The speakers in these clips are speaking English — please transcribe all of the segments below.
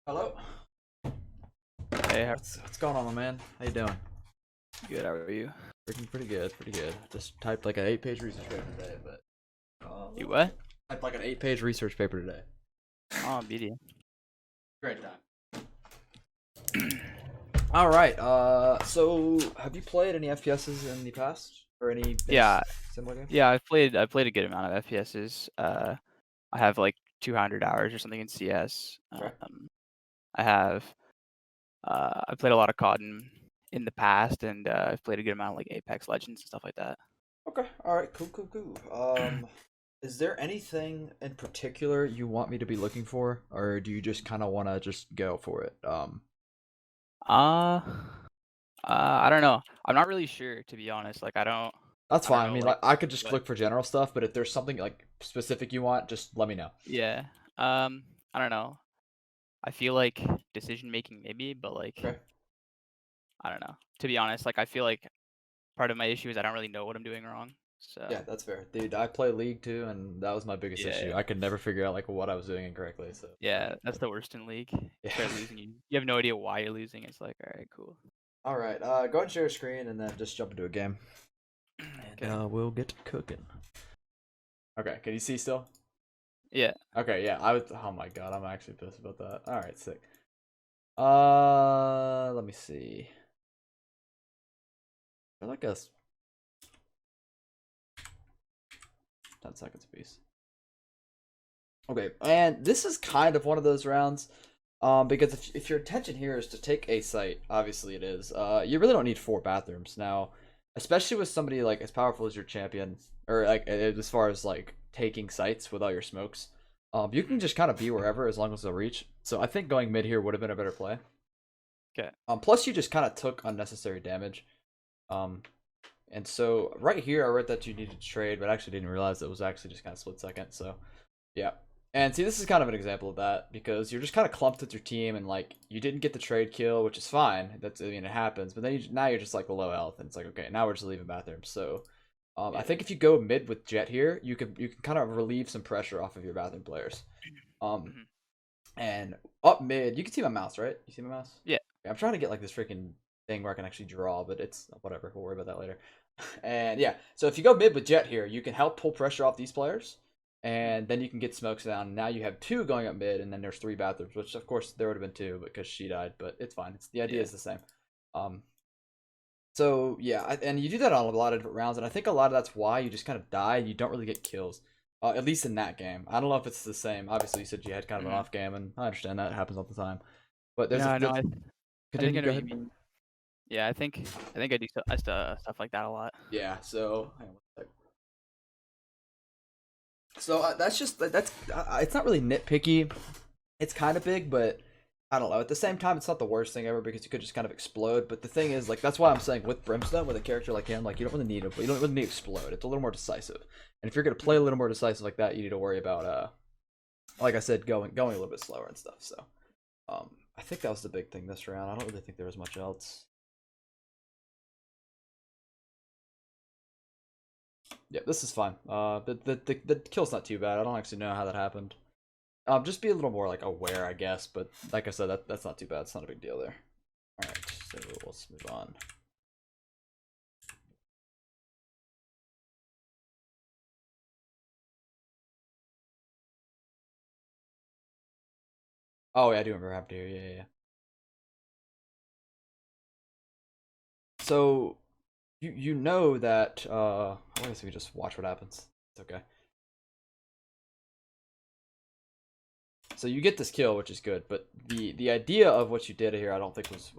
Hello. Hey, how What's going on, my man? How you doing? good? How are you? Freaking pretty good, pretty good. Just typed like an 8-page research paper today, but You well, what? typed like an 8-page research paper today. Oh, BD. Great time. All right. So have you played any FPSs in the past or any Yeah, similar game? yeah. I've played a good amount of FPSs. I have like 200 hours or something in CS. Okay. I have. I played a lot of COD in the past, and I've played a good amount of like Apex Legends and stuff like that. Okay. All right. Cool. Cool. Cool. Is there anything in particular you want me to be looking for, or do you just kind of want to just go for it? Uh, I don't know. I'm not really sure, to be honest. Like, That's I don't fine. I know, mean, like like, I could just what. look for general stuff, but if there's something like specific you want, just let me know. Yeah. I don't know. I feel like decision making maybe, but like Okay. I don't know. To be honest, like I feel like part of my issue is I don't really know what I'm doing wrong. Yeah, So that's fair. Dude, I play League too, and that was my biggest issue. yeah, I could never figure out like what I was doing incorrectly. So yeah, that's the worst in league. You yeah. start losing, you have no idea why you're losing. It's like, all right, cool. All right. Go ahead and share your screen, and then just jump into a game, and Okay. we'll get cooking. Okay. Can you see still? Yeah. Okay. Yeah. I was. Oh my god, I'm actually pissed about that. All right. Sick. Let me see. I like us 10 seconds apiece. Okay, and this is kind of one of those rounds, because if your intention here is to take a site, obviously it is. You really don't need 4 bathrooms now, especially with somebody like as powerful as your champion, or like as far as like taking sites with all your smokes. You can Mhm. just kind of be wherever as long as they'll reach. So I think going mid here would have been a better play. Okay. Plus you just kind of took unnecessary damage. Um, and so right here I read that you needed to trade, but I actually didn't realize it was actually just kind of split second. So yeah. And see, this is kind of an example of that because you're just kind of clumped with your team and like you didn't get the trade kill, which is fine. That's, I mean, it happens. But then now you're just like low health, and it's like, okay, now we're just leaving bathrooms. So I Yeah. think if you go mid with Jet here, you can kind of relieve some pressure off of your bathroom players. Um, Mhm. and up mid, you can see my mouse, right? You see my mouse? Yeah. Yeah, I'm trying to get like this freaking thing where I can actually draw, but it's whatever. We'll worry about that later. And yeah, so if you go mid with Jet here, you can help pull pressure off these players, Mhm. and then you can get smokes down. Now you have 2 going up mid, and then there's 3 bathrooms, which of course there would have been 2 because she died, but it's fine. It's the idea Yeah. is the same. Um, so yeah, and you do that on a lot of different rounds, and I think a lot of that's why you just kind of die. You don't really get kills, at least in that game. I don't know if it's the same. Obviously, you said you had kind of an Mhm. off game, and I understand that happens all the time. But there's a No, no. I think I continue. know Go what you ahead. mean. Yeah, I think I do stuff like that a lot. Yeah. So hang on one sec. So that's just that's it's not really nitpicky. It's kind of big, but I don't know. At the same time, it's not the worst thing ever because you could just kind of explode. But the thing is, like, that's why I'm saying with Brimstone, with a character like him, like you don't really need it, but you don't really need to explode. It's a little more decisive. And if you're gonna play a Mhm. little more decisive like that, you need to worry about like I said, going a little bit slower and stuff. So I think that was the big thing this round. I don't really think there was much else. Yeah, this is fine. The kill's not too bad. I don't actually know how that happened. Just be a little more like aware, I guess. But like I said, that's not too bad. It's not a big deal there. All right, so let's move on. Oh yeah, I do remember what happened here. Yeah, yeah, yeah. So you know that I guess we just watch what happens. It's okay. So you get this kill, which is good, but the idea of what you did here, I don't think was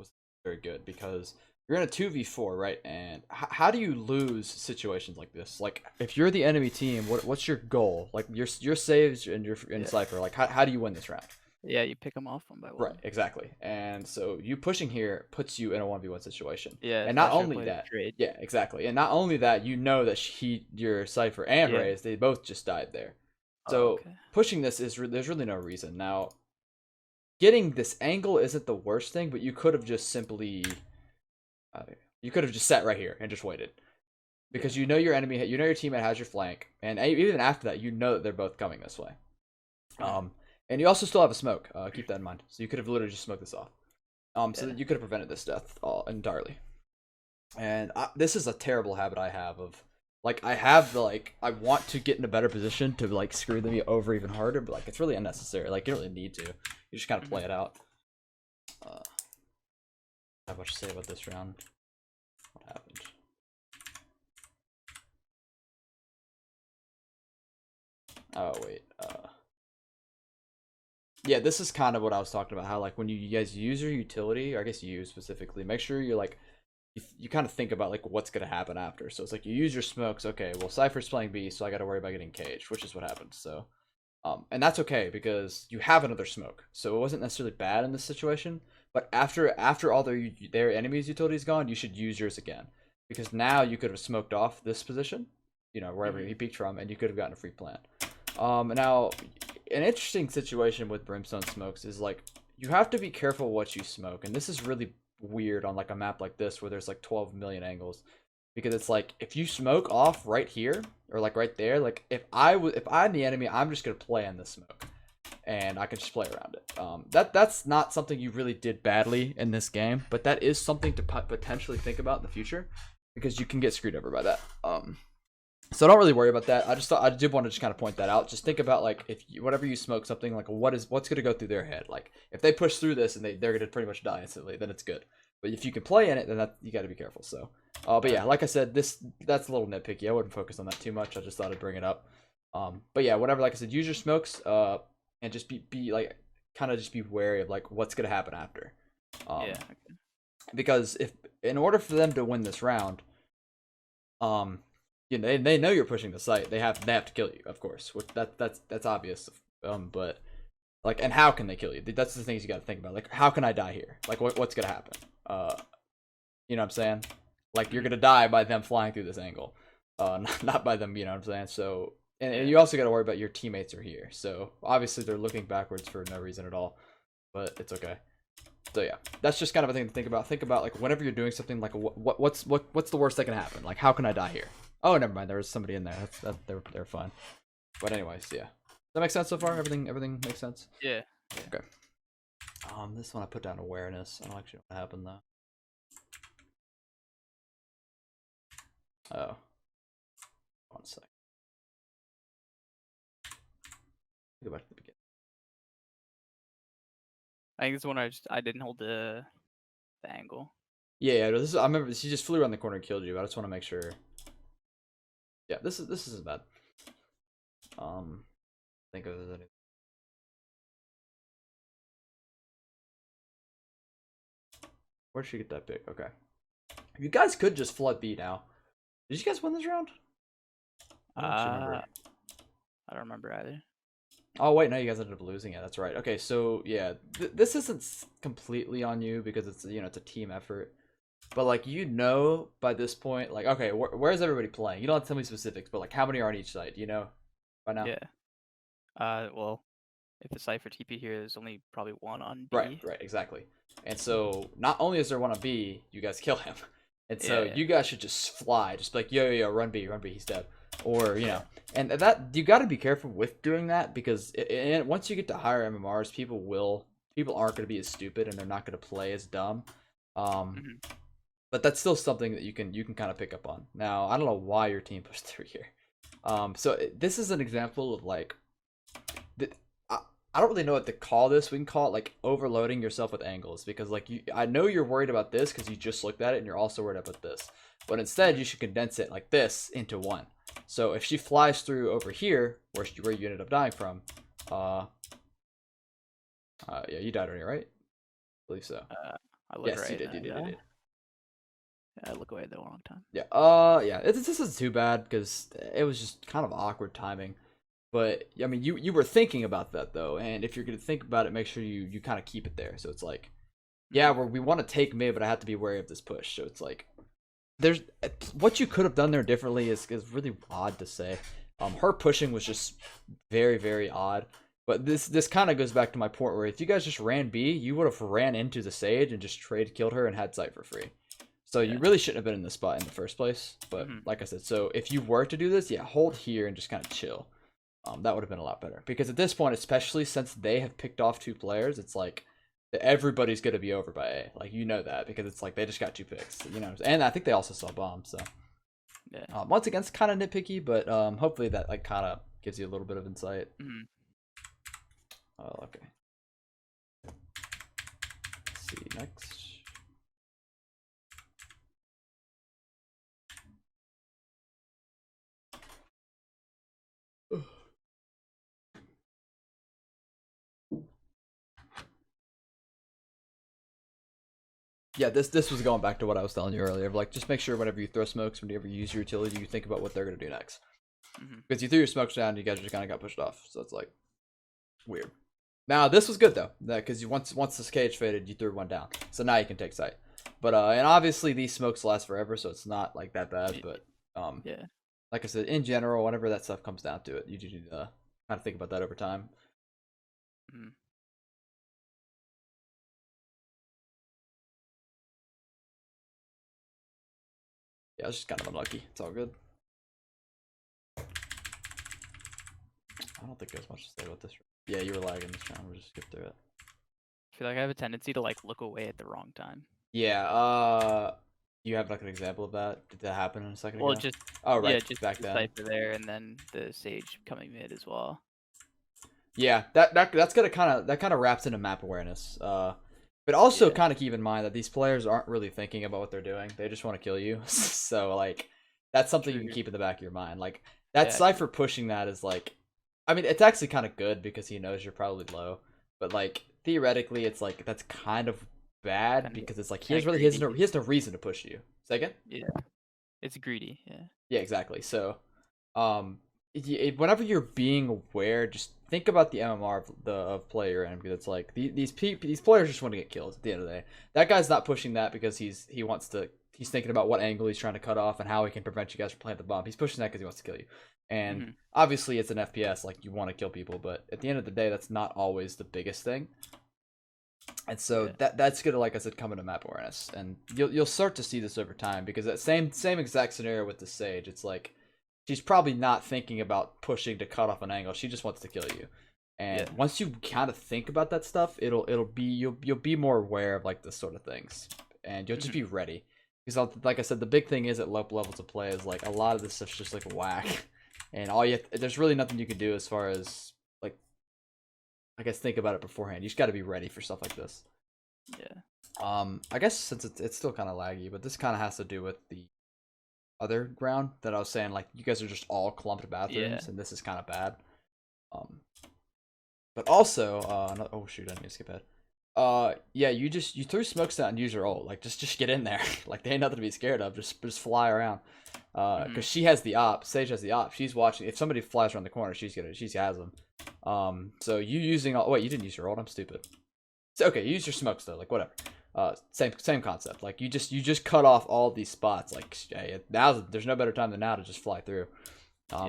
very good because you're in a 2v4, right? And how do you lose situations like this? Like if you're the enemy team, what's your goal? Like your saves and your in Yeah. Cypher, like how do you win this round? Yeah, you pick them off one by Right, one. exactly. And so you pushing here puts you in a 1v1 situation. Yeah, And not especially only play the that, trade. yeah, exactly. And not only that, you know that your Cypher and Yeah. Raze, they both just died there. Oh, So okay. pushing this there's really no reason. Now, getting this angle isn't the worst thing, but you could have just simply uh, you could have just sat right here and just waited. Because Yeah. you know your enemy, you know your teammate has your flank, and even after that, you know that they're both coming this way. Mhm. And you also still have a smoke. Keep that in mind. So you could have literally just smoked this off. So Yeah. that you could have prevented this death entirely. And this is a terrible habit I have of, like, I have the, like, I want to get in a better position to, like, screw them over even harder, but, like, it's really unnecessary. Like, you don't really need to. You just kind of play it out. Not much to say about this round. What happened? Oh, wait. Yeah, this is kind of what I was talking about. How, like, when you guys use your utility, or I guess you specifically, make sure you're, like, you kind of think about, like, what's going to happen after. So it's like, you use your smokes. Okay, well, Cypher's playing B, so I got to worry about getting caged, which is what happened. So, and that's okay, because you have another smoke. So it wasn't necessarily bad in this situation. But after all their enemy's utility's gone, you should use yours again. Because now you could have smoked off this position, wherever he peeked from, and you could have gotten a free plant. Now, an interesting situation with Brimstone smokes is, like, you have to be careful what you smoke, and this is really weird on, like, a map like this where there's, like, 12 million angles, because it's like, if you smoke off right here or, like, right there, like, if I'm the enemy, I'm just gonna play on this smoke, and I can just play around it. That's not something you really did badly in this game, but that is something to potentially think about in the future, because you can get screwed over by that. So don't really worry about that. I did want to just kind of point that out. Just think about, like, whenever you smoke something, like, what's going to go through their head. Like, if they push through this and they're going to pretty much die instantly, then it's good. But if you can play in it, then you got to be careful. So, but yeah, like I said, that's a little nitpicky. I wouldn't focus on that too much. I just thought I'd bring it up. But yeah, whatever. Like I said, use your smokes. And just be like, kind of just be wary of, like, what's going to happen after. Yeah. Because in order for them to win this round, they know you're pushing the site. They have to kill you, of course. Which that's obvious. But, like, and how can they kill you? That's the things you got to think about. Like, how can I die here? Like, what's gonna happen? You know what I'm saying? Like, you're gonna die by them flying through this angle, not by them. You know what I'm saying? So, and you also got to worry about your teammates are here. So obviously they're looking backwards for no reason at all, but it's okay. So yeah, that's just kind of a thing to think about. Think about, like, whenever you're doing something, like, what's the worst that can happen? Like, how can I die here? Oh, never mind. There was somebody in there. They're fine. But anyways, yeah. Does that make sense so far? Everything makes sense? Yeah. Okay. This one I put down awareness. I don't actually know what happened though. Oh. 1 sec. Go back to the beginning. I think this one I didn't hold the angle. Yeah, I remember she just flew around the corner and killed you. I just want to make sure. Yeah, this isn't bad. Think of it. Where'd she get that big? Okay. You guys could just flood B now. Did you guys win this round? I don't actually remember. I don't remember either. Oh wait, no, you guys ended up losing it. That's right. Okay, so yeah, this isn't completely on you because it's it's a team effort. But, like, by this point, like, okay, where's everybody playing? You don't have to tell me specifics, but, like, how many are on each side? Do you know by now? Yeah. Well, if the Cypher TP here, there's only probably one on B. Right, exactly. And so not only is there one on B, you guys kill him. And so Yeah. you guys should just fly, just be like, yo, run B, he's dead. Or, and that you got to be careful with doing that, because once you get to higher MMRs, people aren't going to be as stupid and they're not going to play as dumb. But that's still something that you can kind of pick up on. Now, I don't know why your team pushed through here. So this is an example of, like, I don't really know what to call this. We can call it, like, overloading yourself with angles, because, like, I know you're worried about this because you just looked at it and you're also worried about this. But instead, you should condense it like this into one. So if she flies through over here, where you ended up dying from, yeah, you died already, right? I believe so. I look yes, right. You did. Yeah, I look away the wrong time. Yeah. Yeah. This isn't too bad because it was just kind of awkward timing. But I mean, you were thinking about that though, and if you're gonna think about it, make sure you kind of keep it there. So it's like, yeah, we want to take mid, but I have to be wary of this push. So it's like, there's what you could have done there differently is really odd to say. Her pushing was just very, very odd. But this kind of goes back to my point where if you guys just ran B, you would have ran into the Sage and just killed her and had sight for free. So you really shouldn't have been in this spot in the first place. But like I said, so if you were to do this, yeah, hold here and just kind of chill. That would have been a lot better. Because at this point, especially since they have picked off 2 players, it's like everybody's going to be over by A. Like, you know that, because it's like they just got 2 picks. You know, and I think they also saw bombs, so. Yeah. Once again, it's kind of nitpicky, but hopefully that like kind of gives you a little bit of insight. Oh, okay. Let's see next. Yeah, this was going back to what I was telling you earlier. Like, just make sure whenever you throw smokes, whenever you use your utility, you think about what they're gonna do next. Because you threw your smokes down, you guys just kind of got pushed off. So it's like weird. Now this was good though, because once this cage faded, you threw one down. So now you can take sight. But and obviously these smokes last forever, so it's not like that bad. But yeah, like I said, in general, whenever that stuff comes down to it, you just need to kind of think about that over time. Yeah, it's just kind of unlucky. It's all good. I don't think there's much to say about this. Yeah, you were lagging this round. We'll just skip through it. I feel like I have a tendency to like look away at the wrong time. Yeah. You have like an example of that? Did that happen in a second ago? Well, just right. Yeah, just back the then. Cypher there, and then the Sage coming mid as well. Yeah, that's gonna kind of wraps into map awareness. But also kind of keep in mind that these players aren't really thinking about what they're doing. They just want to kill you. So like, that's something you can keep in the back of your mind. Like that Cypher pushing that is like, I mean, it's actually kind of good because he knows you're probably low. But like theoretically, it's like that's kind of bad because it's like he has no reason to push you. Say again? Yeah, it's greedy. Yeah. Yeah, exactly. So, whenever you're being aware, just think about the MMR of player, and because it's like these players just want to get kills at the end of the day. That guy's not pushing that because he's thinking about what angle he's trying to cut off and how he can prevent you guys from planting the bomb. He's pushing that because he wants to kill you. And obviously it's an FPS, like you want to kill people, but at the end of the day, that's not always the biggest thing. And so that's gonna, like I said, come into map awareness, and you'll start to see this over time because that same exact scenario with the Sage, it's like she's probably not thinking about pushing to cut off an angle. She just wants to kill you. And once you kind of think about that stuff, you'll be more aware of like this sort of things, and you'll just be ready. Because like I said, the big thing is at low levels of play is like a lot of this stuff's just like whack, and there's really nothing you can do as far as like, I guess, think about it beforehand. You just got to be ready for stuff like this. Yeah. I guess since it's still kind of laggy, but this kind of has to do with the other ground that I was saying. Like, you guys are just all clumped bathrooms, and this is kind of bad. But also, oh shoot, I need to skip ahead. Yeah, you threw smokes out and use your ult. Like, just get in there. Like, there ain't nothing to be scared of. Just fly around. Because she has the op. Sage has the op. She's watching. If somebody flies around the corner, she has them. So you using all. Wait, you didn't use your ult. I'm stupid. So, okay, use your smokes though. Like, whatever. Same concept. Like, you just cut off all these spots. Like, now there's no better time than now to just fly through.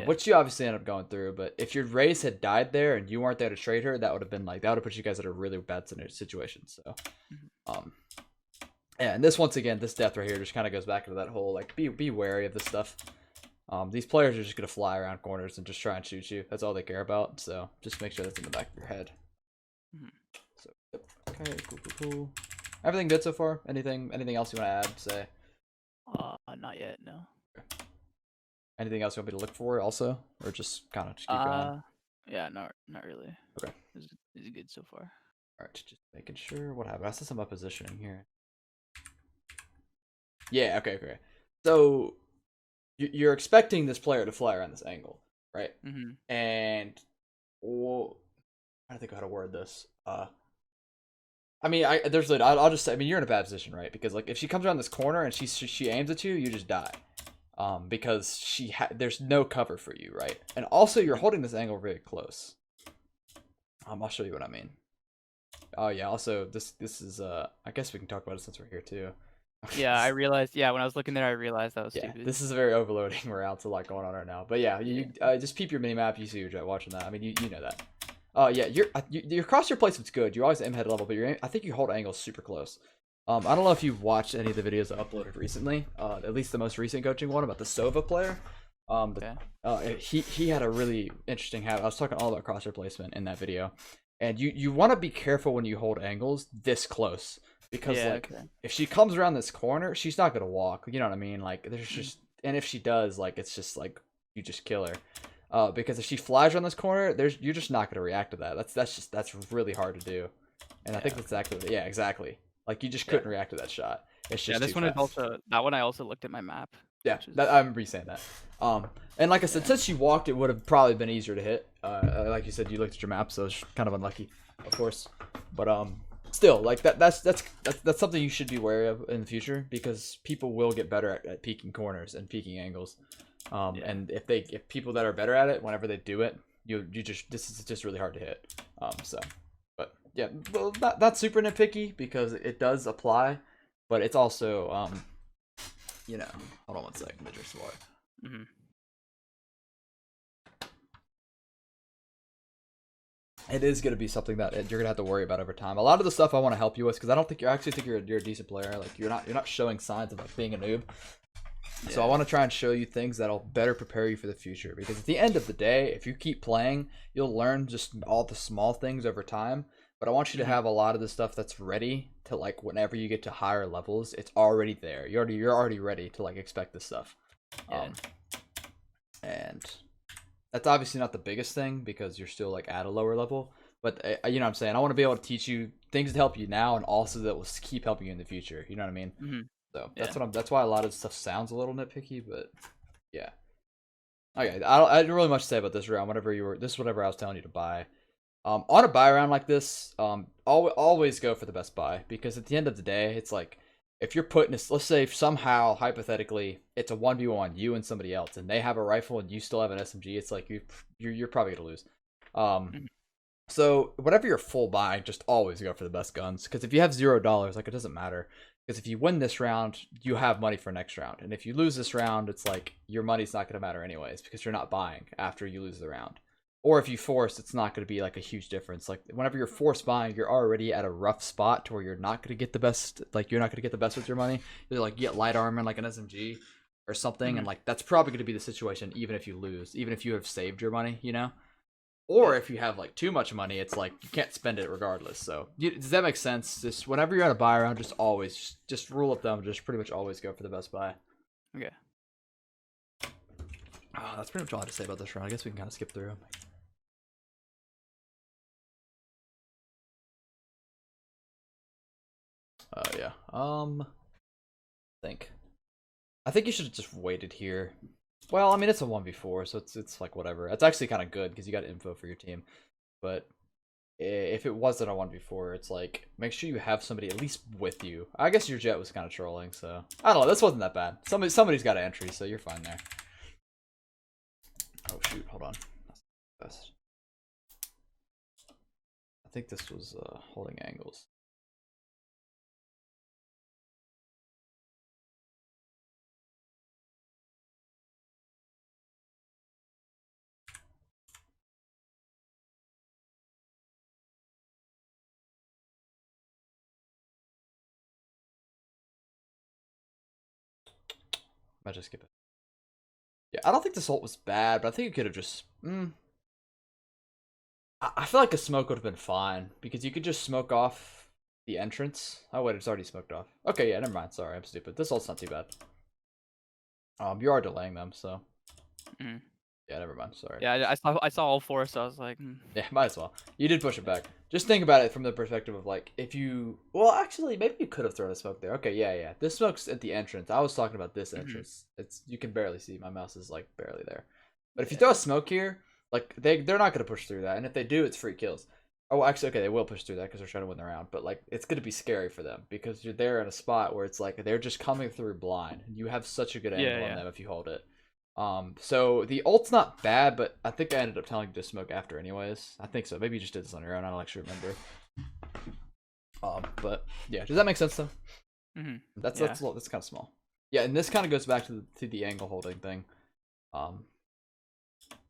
Which you obviously end up going through. But if your Raze had died there and you weren't there to trade her, that would have put you guys in a really bad situation. So, yeah. And this, once again, this death right here just kind of goes back into that whole like be wary of this stuff. These players are just gonna fly around corners and just try and shoot you. That's all they care about. So just make sure that's in the back of your head. So, okay, cool. Everything good so far? Anything else you want to add? Say. Not yet. No. Okay. Anything else you want me to look for also, or just kind of keep going? Yeah, not really. Okay. This is good so far. All right, just making sure. What happened? I saw some up positioning here. Yeah. Okay. So you're expecting this player to fly around this angle, right? And I think how to word this. I mean, I'll just say, I mean, you're in a bad position, right? Because like if she comes around this corner and she aims at you, you just die. Because there's no cover for you, right? And also you're holding this angle really close. I'll show you what I mean. Oh yeah, also this is I guess we can talk about it since we're here too. Yeah, I realized. Yeah, when I was looking there, I realized that was stupid. This is a very overloading route to like going on right now. But yeah, you just peep your mini map. You see you're watching that. I mean, you know that. Yeah, your cross your placement's good. You're always aim head level, but I think you hold angles super close. I don't know if you've watched any of the videos I uploaded recently. At least the most recent coaching one about the Sova player. Okay. He had a really interesting habit. I was talking all about crosshair placement in that video, and you want to be careful when you hold angles this close because Yeah. like Okay. if she comes around this corner, she's not gonna walk. You know what I mean? Like there's Mm. just and if she does, like it's just like you just kill her. Because if she flies around this corner, you're just not gonna react to that. That's really hard to do, and I Yeah. think that's Okay. exactly yeah exactly. Like you just Yeah. couldn't react to that shot. It's Yeah. just too This one is fast. also that one. I also looked at my map, Yeah, which is I remember you saying that. And like I said, yeah. since she walked, it would have probably been easier to hit. Like you said, you looked at your map, so it's kind of unlucky, of course. But still, like that's something you should be wary of in the future because people will get better at peeking corners and peeking angles. Yeah. And if people that are better at it, whenever they do it, you just this is just really hard to hit. So, but yeah, well, not super nitpicky because it does apply, but it's also you know, hold on one second, let me drink some water. Mm-hmm. It is going to be something that you're going to have to worry about over time. A lot of the stuff I want to help you with, because I don't think you actually think you're a decent player. Like you're not showing signs of like being a noob. So I Yeah. want to try and show you things that'll better prepare you for the future. Because at the end of the day, if you keep playing, you'll learn just all the small things over time. But I want you to Mm-hmm. have a lot of the stuff that's ready to like whenever you get to higher levels, it's already there. You're already ready to like expect this stuff. Yeah. Um, and that's obviously not the biggest thing because you're still like at a lower level. But you know what I'm saying? I want to be able to teach you things to help you now and also that will keep helping you in the future. You know what I mean? Mm-hmm. So Yeah. that's why a lot of stuff sounds a little nitpicky, but yeah. Okay, I didn't really much to say about this round. This is whatever I was telling you to buy. On a buy round like this, always go for the best buy because at the end of the day, it's like if you're putting this, let's say somehow hypothetically it's a 1v1 you and somebody else, and they have a rifle and you still have an SMG, it's like you're probably gonna lose. Um, Mm-hmm. so whatever you're full buy, just always go for the best guns. Because if you have $0, like it doesn't matter. Because if you win this round, you have money for next round, and if you lose this round, it's like your money's not gonna matter anyways because you're not buying after you lose the round. Or if you force, it's not gonna be like a huge difference. Like whenever you're force buying, you're already at a rough spot to where you're not gonna get the best. Like you're not gonna get the best with your money. You like get light armor like an SMG or something, and Mm-hmm. like that's probably gonna be the situation even if you lose, even if you have saved your money, you know. Yeah. Or if you have like too much money, it's like you can't spend it regardless. So does that make sense? Just whenever you're at a buy round, just always just rule of thumb, just pretty much always go for the best buy. Okay. Oh, that's pretty much all I have to say about this round. I guess we can kind of skip through. Yeah. Think. I think you should have just waited here. Well, I mean it's a 1v4, so it's like whatever. It's actually kind of good because you got info for your team. But if it wasn't a 1v4, it's like make sure you have somebody at least with you. I guess your jet was kind of trolling, so I don't know. This wasn't that bad. Somebody's got an entry, so you're fine there. Oh shoot, hold on. Best. I think this was holding angles. I just skip it. Yeah, I don't think this ult was bad, but I think you could have just. I feel like a smoke would have been fine because you could just smoke off the entrance. Oh wait, it's already smoked off. Okay, yeah, never mind. Sorry, I'm stupid. This ult's not too bad. You are delaying them, so Mm-hmm. yeah, never mind. Sorry. Yeah. I saw all four, so I was like, Yeah, might as well. You did push it yeah. back. Just think about it from the perspective of like if you. Well, actually, maybe you could have thrown a smoke there. Okay, yeah, yeah. This smoke's at the entrance. I was talking about this Mm-hmm. entrance. It's you can barely see. My mouse is like barely there. But if you Yeah. throw a smoke here, like they're not gonna push through that, and if they do, it's free kills. Oh, actually, okay, they will push through that because they're trying to win the round. But like, it's gonna be scary for them because you're there in a spot where it's like they're just coming through blind. You have such a good Yeah. angle on Yeah. them if you hold it. So the ult's not bad, but I think I ended up telling you to smoke after anyways. I think so. Maybe you just did this on your own. I don't actually remember. But yeah, does that make sense though? Mm-hmm. That's Yeah. that's kind of small. Yeah, and this kind of goes back to the angle holding thing. Um,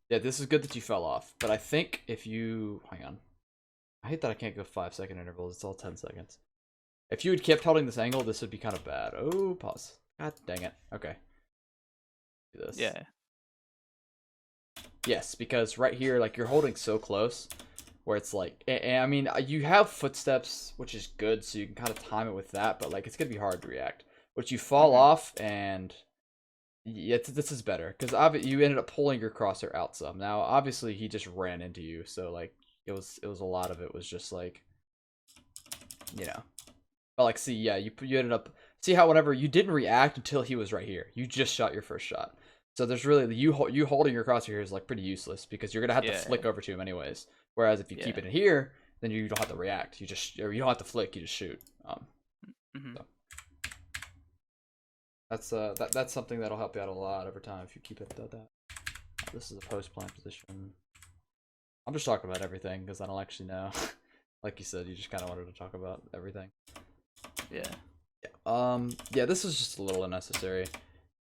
yeah, this is good that you fell off, but I think if you hang on, I hate that I can't go 5-second intervals. It's all 10 seconds. If you had kept holding this angle, this would be kind of bad. Oh, pause. God dang it. Okay. Do this. Yeah. Yes, because right here, like, you're holding so close, where it's like, and I mean, you have footsteps, which is good, so you can kind of time it with that, but like, it's gonna be hard to react. But you fall off, and yeah, this is better because you ended up pulling your crosshair out some. Now, obviously, he just ran into you, so like, it was a lot of it was just like, you know, but like, see, yeah, you ended up see how whenever you didn't react until he was right here, you just shot your first shot. So there's really you holding your crosshair here is like pretty useless because you're gonna have to flick over to him anyways. Whereas if you keep it in here, then you don't have to react. Or you don't have to flick. You just shoot. So that's something that'll help you out a lot over time if you keep it at that. This is a post plant position. I'm just talking about everything because I don't actually know. Like you said, you just kind of wanted to talk about everything. Yeah. Yeah, this is just a little unnecessary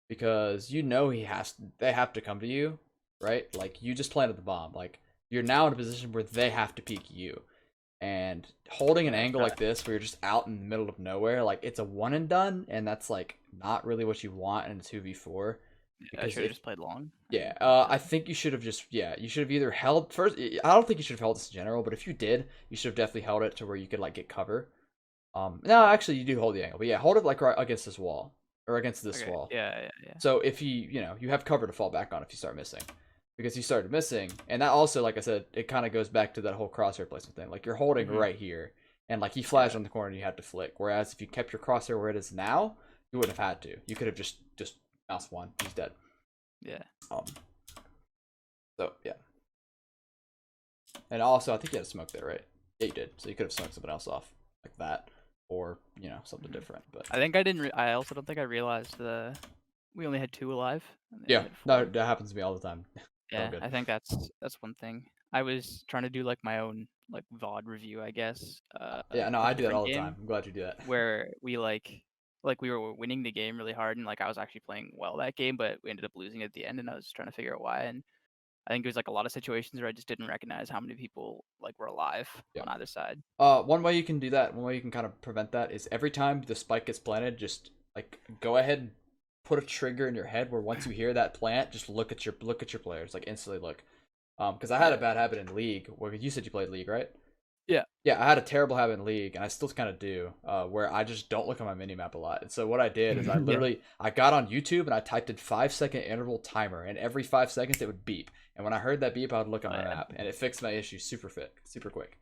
because they have to come to you, right? Like, you just planted the bomb. Like, you're now in a position where they have to peek you. And holding an angle like this where you're just out in the middle of nowhere, like, it's a one and done, and that's like not really what you want in a 2v4. I should have just played long. Yeah, I think you should have you should have either held first. I don't think you should have held this in general, but if you did, you should have definitely held it to where you could like get cover. No, actually, you do hold the angle, but yeah, hold it like right against this wall or against this wall. Yeah. So if you have cover to fall back on if you start missing, because you started missing, and that also, like I said, it kind of goes back to that whole crosshair placement thing. Like, you're holding right here, and like he flashed on the corner, and you had to flick. Whereas if you kept your crosshair where it is now, you wouldn't have had to. You could have just mouse one. He's dead. Yeah. So yeah. And also, I think you had a smoke there, right? Yeah, you did. So you could have smoked something else off like that, or something different. But I think I didn't. I also don't think I realized we only had 2 alive. Yeah, that happens to me all the time. Yeah, I think that's one thing. I was trying to do like my own like VOD review, I guess. Yeah, no, of a I do that different all the game time. I'm glad you do that. Where we we were winning the game really hard, and like I was actually playing well that game, but we ended up losing at the end, and I was trying to figure out why. And I think it was like a lot of situations where I just didn't recognize how many people like were alive on either side. One way you can do that, one way you can kind of prevent that is every time the spike gets planted, just like go ahead and put a trigger in your head where once you hear that plant, just look at your players, like instantly look. Because I had a bad habit in League where you said you played League, right? Yeah. Yeah, I had a terrible habit in League, and I still kind of do, where I just don't look at my minimap a lot. And so what I did is I got on YouTube and I typed in 5-second interval timer, and every 5 seconds it would beep. And when I heard that beep, I would look on my map, and it fixed my issue super quick.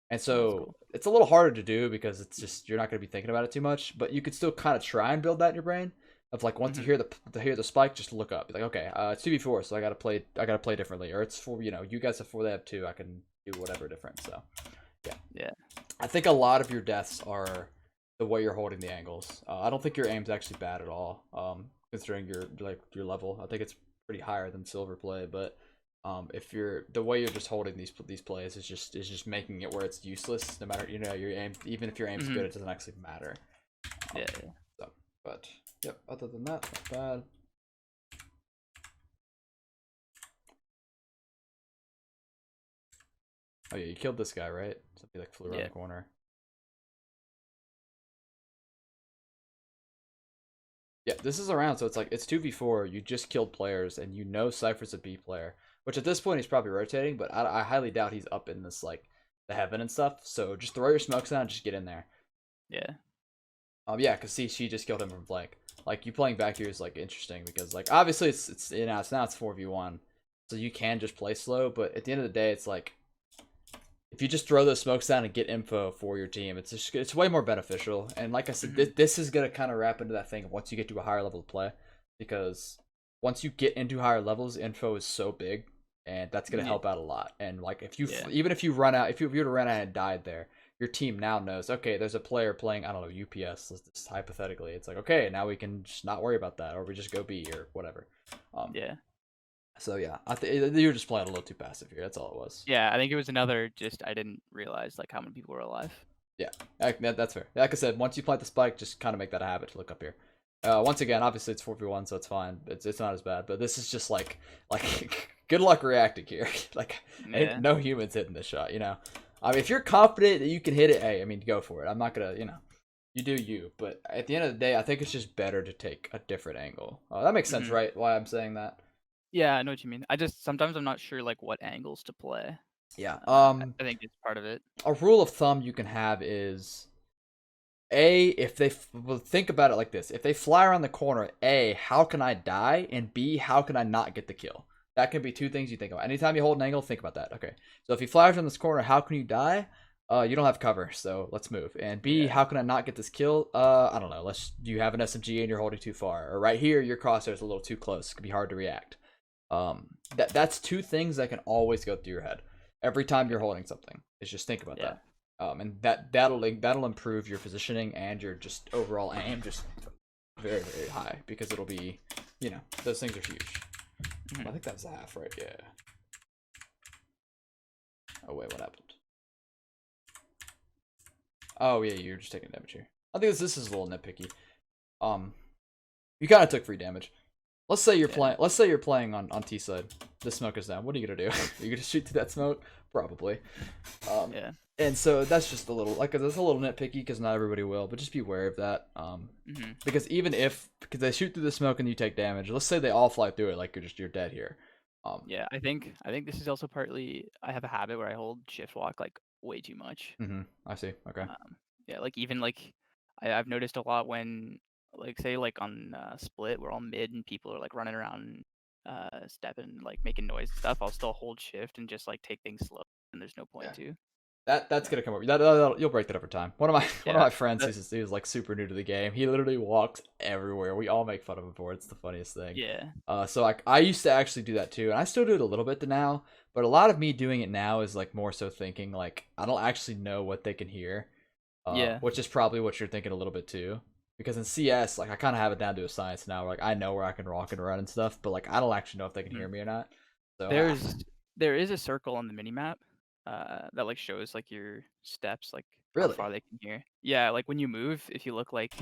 And so it's a little harder to do because it's just you're not going to be thinking about it too much, but you could still kind of try and build that in your brain. Of like once you hear the spike, just look up. Be like, okay, it's 2v4, so I gotta play differently, or it's for you guys have 4, they have 2, I can do whatever different. So yeah. I think a lot of your deaths are the way you're holding the angles. I don't think your aim's actually bad at all, considering your level. I think it's pretty higher than silver play, but if you're the way you're just holding these plays is just making it where it's useless. No matter your aim, even if your aim's good, it doesn't actually matter. So, but yep. Other than that, not bad. Oh yeah, you killed this guy, right? So he like flew around the corner. Yeah, this is around, so it's like it's 2v4. You just killed players, and Cypher's a B player, which at this point he's probably rotating, but I highly doubt he's up in this like the heaven and stuff. So just throw your smokes down, and just get in there. Yeah. Yeah, cause see, she just killed him from flank. Like, you playing back here is like interesting because like obviously it's now it's 4v1, so you can just play slow, but at the end of the day, it's like if you just throw those smokes down and get info for your team, it's way more beneficial. And like I said, this is gonna kind of wrap into that thing of once you get to a higher level of play, because once you get into higher levels, info is so big, and that's gonna help out a lot. And like if you even if you run out, if you were to run out and died there, your team now knows, okay, there's a player playing, I don't know, UPS, just hypothetically. It's like, okay, now we can just not worry about that, or we just go B or whatever. So yeah, you were just playing a little too passive here. That's all it was. Yeah, I think it was another just I didn't realize like how many people were alive. Yeah, that's fair. Like I said, once you plant the spike, just kind of make that a habit to look up here. Once again, obviously it's 4v1, so it's fine. It's not as bad, but this is just like good luck reacting here. Like ain't no humans hitting this shot, I mean, if you're confident that you can hit it, hey, I mean, go for it. I'm not gonna, you do you. But at the end of the day, I think it's just better to take a different angle. That makes sense, right? Why I'm saying that? Yeah, I know what you mean. I just sometimes I'm not sure like what angles to play. Yeah. I think it's part of it. A rule of thumb you can have is if they well, think about it like this: if they fly around the corner, A, how can I die, and B, how can I not get the kill? That can be two things you think about. Anytime you hold an angle, think about that. Okay, so if he flies around this corner, how can you die? You don't have cover, so let's move. And B, Yeah. how can I not get this kill? I don't know. You have an SMG and you're holding too far, or right here your crosshair's a little too close. It could be hard to react. That's two things that can always go through your head every time you're holding something. Is just think about Yeah. that. And that'll improve your positioning and your just overall aim just very very high because it'll be, those things are huge. Mhm. I think that's half, right? Yeah. Oh wait, what happened? Oh yeah, you're just taking damage here. I think this is a little nitpicky. You kind of took free damage. Let's say you're Yeah. playing. Let's say you're playing on T side. The smoke is down. What are you gonna do? Are you gonna shoot through that smoke? Probably. Yeah. And so that's just a little that's a little nitpicky because not everybody will, but just be aware of that. Mhm. Because because they shoot through the smoke and you take damage. Let's say they all fly through it, like you're dead here. Yeah, I think this is also partly I have a habit where I hold shift walk like way too much. I see. Okay. Yeah, like even like I've noticed a lot when like say like on split we're all mid and people are like running around stepping like making noise and stuff. I'll still hold shift and just like take things slow and there's no point Yeah. to. That's Yeah. gonna come over. You'll break that over time. One of Yeah. my friends, That, he was like super new to the game. He literally walks everywhere. We all make fun of him for it. It's the funniest thing. yeah. So I used to actually do that too, and I still do it a little bit now. But a lot of me doing it now is like more so thinking like I don't actually know what they can hear, Yeah. which is probably what you're thinking a little bit too. Because in CS, like I kind of have it down to a science now. Where, like I know where I can rock and run and stuff, but like I don't actually know if they can hear Mhm. me or not. So There's there is a circle on the mini map that like shows like your steps, like how really, far they can hear. Yeah, like when you move, if you look like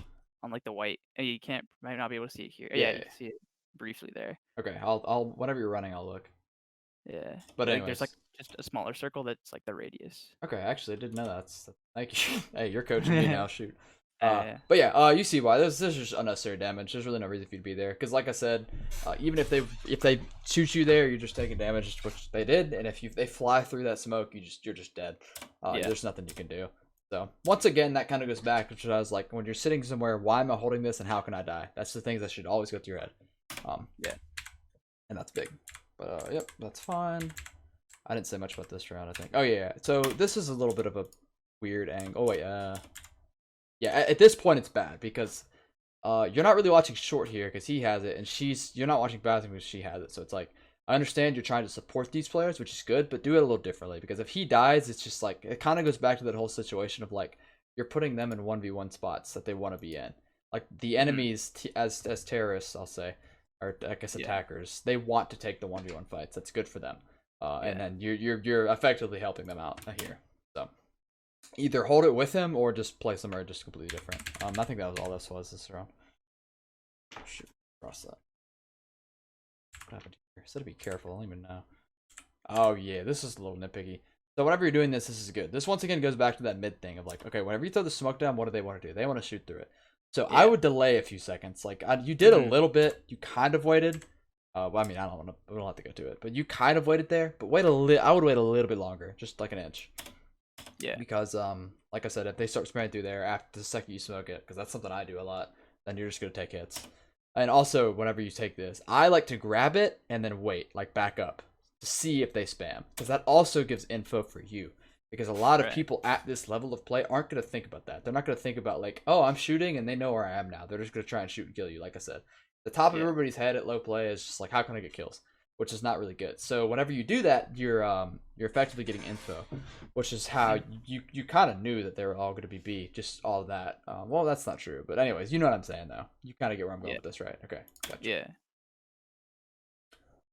on like the white, you can't might not be able to see it here. Yeah, yeah. you can see it briefly there. Okay, I'll whenever you're running, I'll look. Yeah, But like there's like anyways, just a smaller circle that's like the radius. okay, actually, I didn't know that. Thank you. Hey, you're coaching me now. Shoot. Yeah, But yeah, you see why this is just unnecessary damage. There's really no reason for you to be there because, like I said, even if they shoot you there, you're just taking damage, which they did. And if they fly through that smoke, you're just dead. yeah, There's nothing you can do. So once again, that kind of goes back to what I was like, when you're sitting somewhere, why am I holding this and how can I die? That's the things that should always go through your head. yeah. And that's big. But yep, that's fine. I didn't say much about this round, I think. Oh yeah, so this is a little bit of a weird angle. Oh wait, yeah. At this point, it's bad because you're not really watching short here because he has it, and you're not watching Basing because she has it. So it's like I understand you're trying to support these players, which is good, but do it a little differently because if he dies, it's just like it kind of goes back to that whole situation of like you're putting them in 1v1 spots that they want to be in. Like the Hmm. enemies as terrorists, I'll say, or I guess Yeah, attackers, they want to take the 1v1 fights. That's good for them. And yeah, then you're effectively helping them out here. So either hold it with him or just play somewhere just completely different. I think that was all this was this round. Shoot, cross that. What happened here? So to be careful. I don't even know. Oh yeah, this is a little nitpicky. So whenever you're doing this is good. This once again goes back to that mid thing of like, okay, whenever you throw the smoke down, what do they want to do? They want to shoot through it. So I yeah. would delay a few seconds. Like you did a Hmm. little bit. You kind of waited. Well, I mean, I don't want to. We don't have to go to it, but you kind of waited there. But wait a little. I would wait a little bit longer, just like an inch, Yeah, because like I said, if they start spraying through there after the second you smoke it, because that's something I do a lot, then you're just gonna take hits. And also, whenever you take this, I like to grab it and then wait, like back up, to see if they spam, because that also gives info for you. Because a lot of right. people at this level of play aren't gonna think about that. They're not gonna think about like, oh, I'm shooting and they know where I am now. They're just gonna try and shoot and kill you. Like I said, the top of Yeah, everybody's head at low play is just like, how can I get kills? Which is not really good. So whenever you do that, you're effectively getting info, which is how mhm. you kind of knew that they were all going to be B, just all of that. Well, that's not true, but anyways, you know what I'm saying though. You kind of get where I'm going Yeah, with this, right? Okay, gotcha. yeah.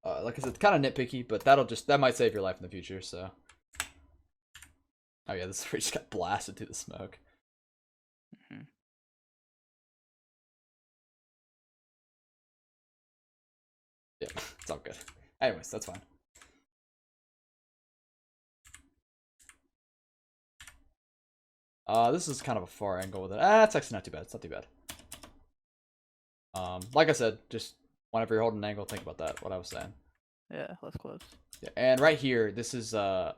Like I said, it's kind of nitpicky, but that might save your life in the future. So, oh yeah, this is where he just got blasted through the smoke. Hmm. Yeah, it's all good. Anyways, that's fine. This is kind of a far angle with it. It's actually not too bad. It's not too bad. Like I said, just whenever you're holding an angle, think about that. What I was saying. Yeah, less close. Yeah, and right here, this is so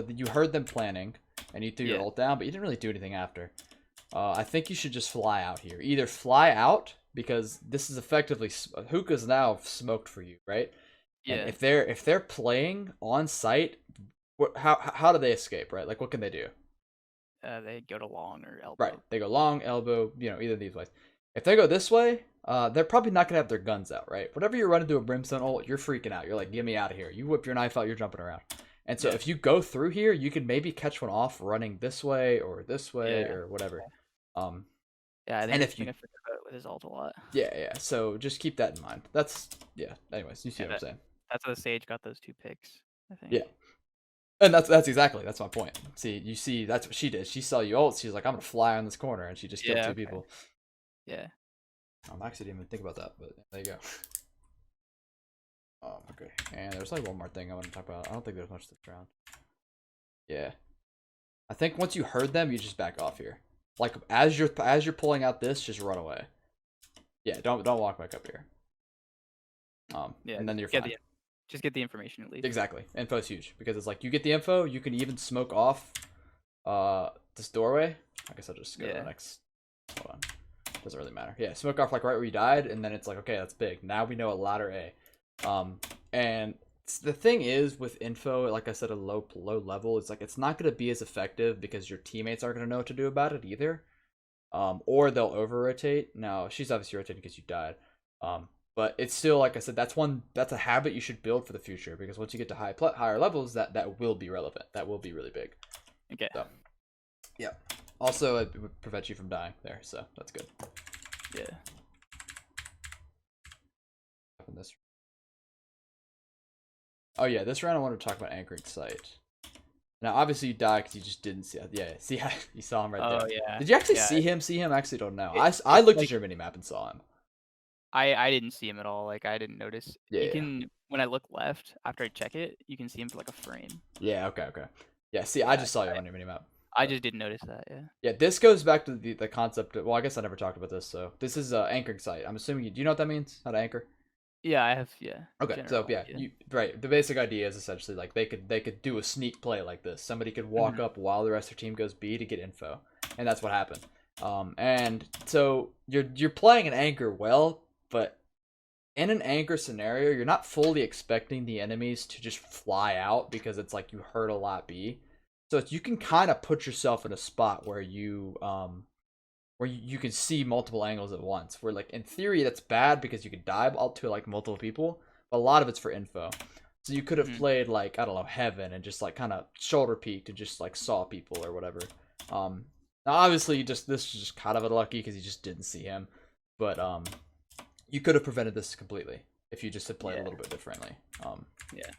you heard them planning, and you threw your Yeah. ult down, but you didn't really do anything after. I think you should just fly out here. Either fly out because this is effectively hookah's now smoked for you, right? And Yeah. if they're playing on site, how do they escape, right? Like what can they do? They go to long or Right, elbow. they go long, elbow, either of these ways. If they go this way, they're probably not gonna have their guns out, right? Whatever you're running to a brimstone ult, you're freaking out. You're like, get me out of here. You whip your knife out, you're jumping around. And so Yeah. if you go through here, you can maybe catch one off running this way Yeah. or whatever. Um, Yeah, and if you I forgot about it with his ult a lot. yeah. So just keep that in mind. That's yeah. Anyways, you see Yeah, what I'm saying? that's how the Sage got those 2 picks, I think. Yeah. And that's my point. See, that's what she did. She saw you ult. She's like, I'm gonna fly on this corner, and she just killed Yeah, two okay. people. Yeah. I actually didn't even think about that, but there you go. Okay. And there's like one more thing I want to talk about. I don't think there's much this round. Yeah. I think once you heard them, you just back off here. Like as you're pulling out this, just run away. Yeah, don't walk back up here. Yeah. And then you're fine. Just get the information at least. Exactly. Info's huge because it's like you get the info, you can even smoke off this doorway. I guess I'll just go to the next. Hold on. Doesn't really matter. Yeah, smoke off like right where you died, and then it's like, okay, that's big. Now we know a ladder A. And the thing is with info, like I said, a low level, it's like it's not gonna be as effective because your teammates aren't gonna know what to do about it either. Or they'll over rotate. Now she's obviously rotating because you died. But it's still, like I said, that's a habit you should build for the future because once you get to higher levels, that will be relevant. That will be really big. Okay. So, yeah. Also, it would prevent you from dying there, so that's good. Yeah. Oh yeah, this round I want to talk about anchoring site. Now, obviously, you died because you just didn't see it. Yeah, see, you saw him right there. Oh yeah. Did you actually Yeah. see him? See him? I actually don't know. It's I looked like, at your minimap and saw him. I didn't see him at all. Like I didn't notice. Yeah. You can when I look left after I check it, you can see him for like a frame. Yeah. Okay. Yeah. See, I just saw you on your minimap. I just didn't notice that. Yeah. Yeah. This goes back to the concept. Well, I guess I never talked about this. So this is anchoring site. I'm assuming do you know what that means? How to anchor? Yeah, I have. Yeah. Okay, so yeah, right. The basic idea is essentially like they could do a sneak play like this. Somebody could walk up while the rest of their team goes B to get info, and that's what happened. And so you're playing an anchor well, but in an anchor scenario, you're not fully expecting the enemies to just fly out because it's like you heard a lot B. So you can kind of put yourself in a spot where you can see multiple angles at once. Where like in theory that's bad because you could dive out to like multiple people, but a lot of it's for info. So you could have played like I don't know heaven and just like kind of shoulder peeked and just like saw people or whatever. Now obviously this is just kind of unlucky because you just didn't see him, but you could have prevented this completely if you just had played a little bit differently. Yeah,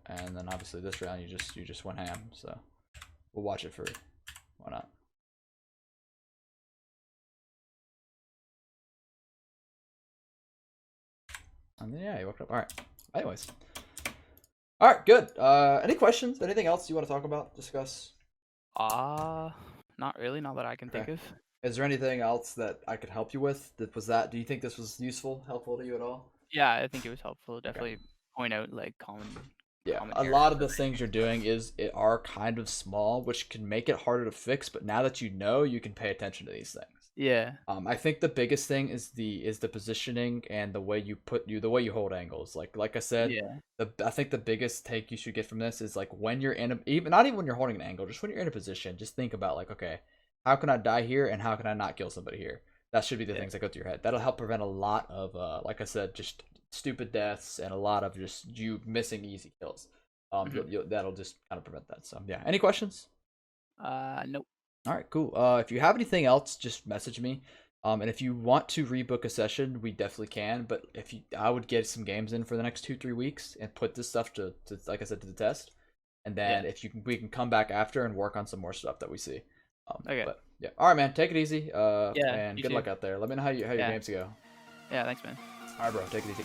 and then obviously this round you just went ham. So we'll watch it for why not. And then yeah, you woke up. All right. Anyways. All right, good. Any questions? Anything else you want to talk about, discuss? Not really. Not that I can think of. Is there anything else that I could help you with? Do you think this was useful, helpful to you at all? Yeah, I think it was helpful. Definitely point out like common. Yeah, a lot of the things you're doing are kind of small, which can make it harder to fix. But now that you know, you can pay attention to these things. Yeah. I think the biggest thing is the positioning and the way you hold angles. Like I said, I think the biggest take you should get from this is like when you're not even when you're holding an angle, just when you're in a position, just think about like, okay, how can I die here and how can I not kill somebody here? That should be the things that go through your head. That'll help prevent a lot of like I said, just stupid deaths and a lot of just you missing easy kills. That'll just kind of prevent that. So yeah, any questions? Nope. All right, cool. If you have anything else, just message me. And if you want to rebook a session, we definitely can. But I would get some games in for the next 2-3 weeks and put this stuff to like I said, to the test. And then we can come back after and work on some more stuff that we see. Okay. But yeah, all right, man. Take it easy. Yeah. And good luck out there. Let me know how your games go. Yeah. Thanks, man. All right, bro. Take it easy.